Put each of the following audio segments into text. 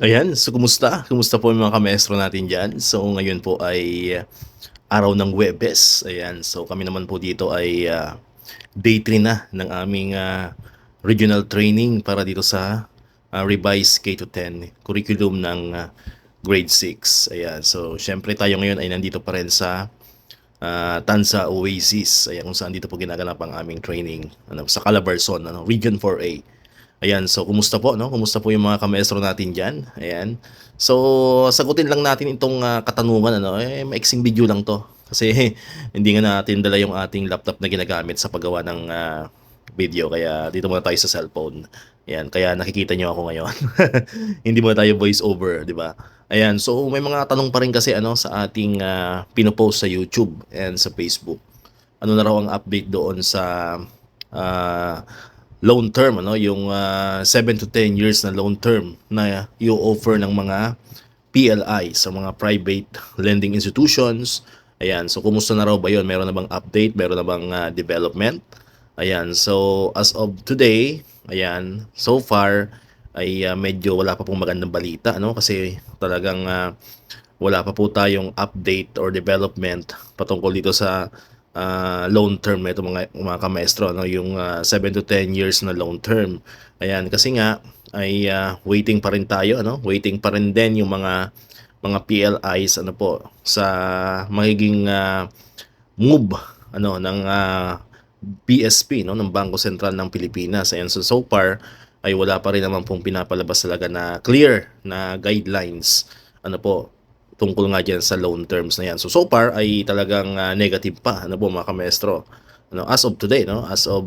Ayan, so kumusta? Kumusta po yung mga kamaestro natin diyan? So ngayon po ay araw ng Huwebes, ayan. So kami naman po dito ay day 3 na ng aming regional training para dito sa revised K to 10 curriculum ng grade 6. Ayan, so syempre tayo ngayon ay nandito pa rin sa Tanza Oasis, ayan, kung saan dito po ginaganap ang aming training sa Calabarzon, Region 4A. Ayan, so kumusta po, no? Kumusta po yung mga kamaestro natin diyan? Ayan. So, sagutin lang natin itong katanungan, maiksing video lang 'to. Kasi hindi nga natin dala yung ating laptop na ginagamit sa paggawa ng video, kaya dito muna tayo sa cellphone. Ayan, kaya nakikita niyo ako ngayon. Hindi muna tayo voice over, 'di ba? Ayan, so may mga tanong pa rin kasi sa ating pino-post sa YouTube and sa Facebook. Ano na raw ang update doon sa ah, loan term, yung 7 to 10 years na loan term na i-offer ng mga PLI sa mga private lending institutions. Ayan, so kumusta na raw ba yun? Meron na bang update? Meron na bang development? Ayan, so as of today, ayan, so far ay medyo wala pa pong magandang balita, kasi talagang wala pa po tayong update or development patungkol dito sa loan term nito mga kamaestro, yung 7 to 10 years na loan term. Ayan, kasi nga ay waiting pa rin tayo, waiting pa rin din yung mga PLIs po sa magiging move ng BSP, ng Bangko Sentral ng Pilipinas. Ayan, so far ay wala pa rin naman pong pinapalabas talaga na clear na guidelines po tungkol nga diyan sa loan terms na yan. So far ay talagang negative pa po mga kamestro. As of today, as of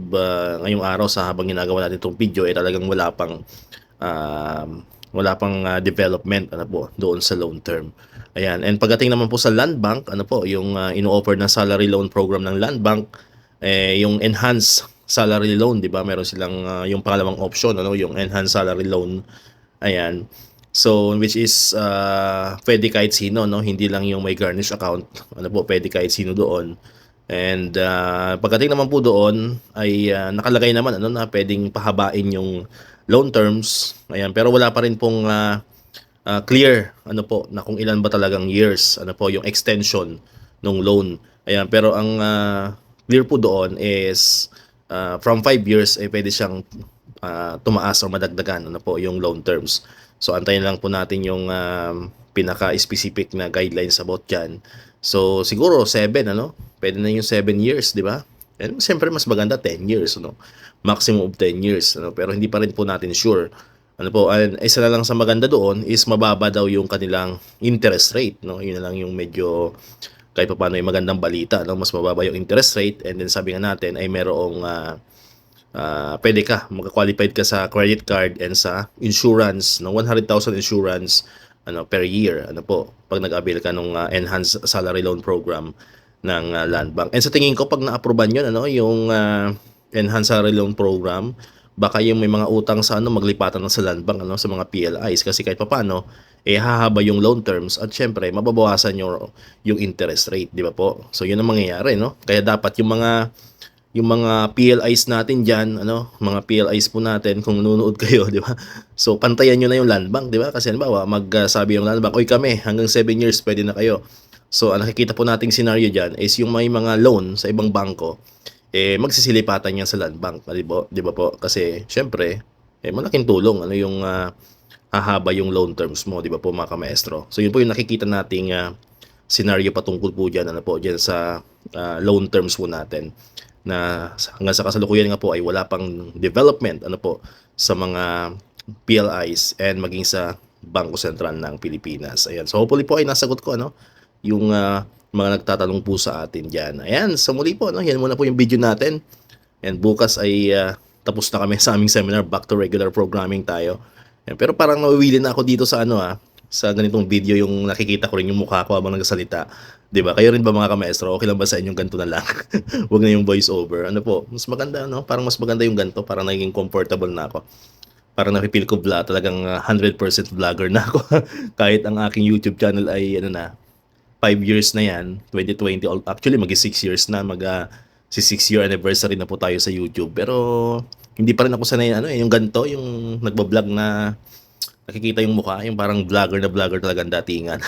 ngayong araw sa habang ginagawa natin itong video ay talagang um, wala pang development po doon sa loan term. Ayan. And pagdating naman po sa Land Bank, yung ino-offer na salary loan program ng Land Bank, yung enhanced salary loan, 'di ba? Meron silang yung pangalawang option, yung enhanced salary loan. Ayan. So which is pwede kahit sino, hindi lang yung may garnish account. Pwede kahit sino doon. And pagdating naman po doon ay nakalagay naman na pwedeng pahabain yung loan terms. Ayan, pero wala pa rin pong clear na kung ilan ba talagang years yung extension ng loan. Ayan, pero ang clear po doon is from 5 years ay pwede siyang tumaas o madagdagan yung loan terms. So antayin lang po natin yung pinaka-specific na guidelines about dyan. So siguro 7, pwede na yung 7 years, di ba? And siyempre mas maganda 10 years, maximum of 10 years, pero hindi pa rin po natin sure. And isa na lang sa maganda doon is mababa daw yung kanilang interest rate, yun na lang yung medyo kahit pa paano yung magandang balita, mas mababa yung interest rate. And then sabi nga natin ay merong pwede ka, magka-qualified ka sa credit card and sa insurance, 100,000 insurance per year, pag nag-avail ka ng enhanced salary loan program ng Land Bank. And sa tingin ko pag na-approvean yun, yung enhanced salary loan program, baka yung may mga utang sa maglipatan na sa Land Bank, sa mga PLIs, kasi kahit papaano hahaba yung loan terms at syempre mababawasan yung interest rate, di ba po? So yun ang mangyayari, kaya dapat yung mga PLIs natin diyan, mga PLIs po natin kung nanonood kayo, di ba? So pantayan niyo na yung Land Bank, di ba? Kasi halimbawa magsabi yung Land Bank, "Oy kami, hanggang 7 years pwede na kayo." So ang nakikita po nating scenario diyan is yung may mga loan sa ibang bangko magsisilipatan yan sa Land Bank, di ba po? Kasi syempre malaking tulong yung hahaba yung loan terms mo, di ba po mga kamaestro? So yun po yung nakikita nating scenario patungkol po diyan diyan sa loan terms po natin na hanggang sa kasalukuyan nga po ay wala pang development sa mga PLIs and maging sa Bangko Sentral ng Pilipinas. Ayan. So hopefully po ay nasagot ko yung mga nagtatanong po sa atin diyan. Ayan, so muli po yan muna po yung video natin. And bukas ay tapos na kami sa aming seminar, back to regular programming tayo. Ayan, pero parang nawiwili na ako dito sa sa ganitong video, yung nakikita ko rin yung mukha ko habang nagsasalita. 'Di ba? Kayo rin ba mga kamaestro? Okay lang ba sa inyong ganito na lang? Huwag na yung voice over. Po? Mas maganda Parang mas maganda yung ganito, parang naging comfortable na ako. Parang napipil ko talagang 100% vlogger na ako. Kahit ang aking YouTube channel ay 5 years na yan, 2020, actually mag-6 years na, si 6 year anniversary na po tayo sa YouTube. Pero hindi pa rin ako sanay yung ganito, yung nagbablog na nakikita yung mukha, yung parang vlogger na vlogger talaga ang datingan.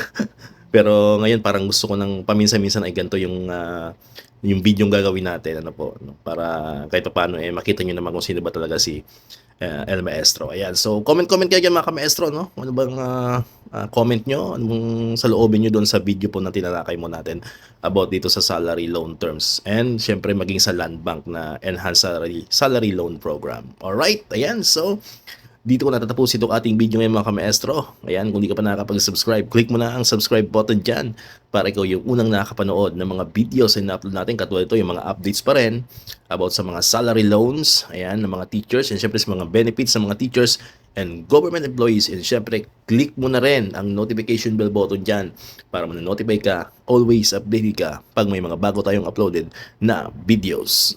Pero ngayon parang gusto ko ng paminsan-minsan ay ganito yung videong gagawin natin ano po, 'no, para kahit papaano, makita niyo naman kung sino ba talaga si, El Maestro. Ayan, so comment-comment kayo diyan mga ka-maestro 'no, kung ano bang, comment niyo, anong saloobin niyo do'n sa video po na tinalakay mo natin about dito sa salary loan terms and siyempre maging sa land bank na enhanced salary loan program. Alright, ayan, so dito ko natatapos itong ating video ngayon mga ka-maestro. Ayan, kung di ka pa nakakapag-subscribe, click mo na ang subscribe button dyan para ikaw yung unang nakakapanood ng mga videos na na-upload natin. Katulad ito, yung mga updates pa rin about sa mga salary loans, ayan, ng mga teachers, and syempre sa mga benefits ng mga teachers and government employees. And syempre, click mo na rin ang notification bell button dyan para ma-notify ka, always updated ka pag may mga bago tayong uploaded na videos.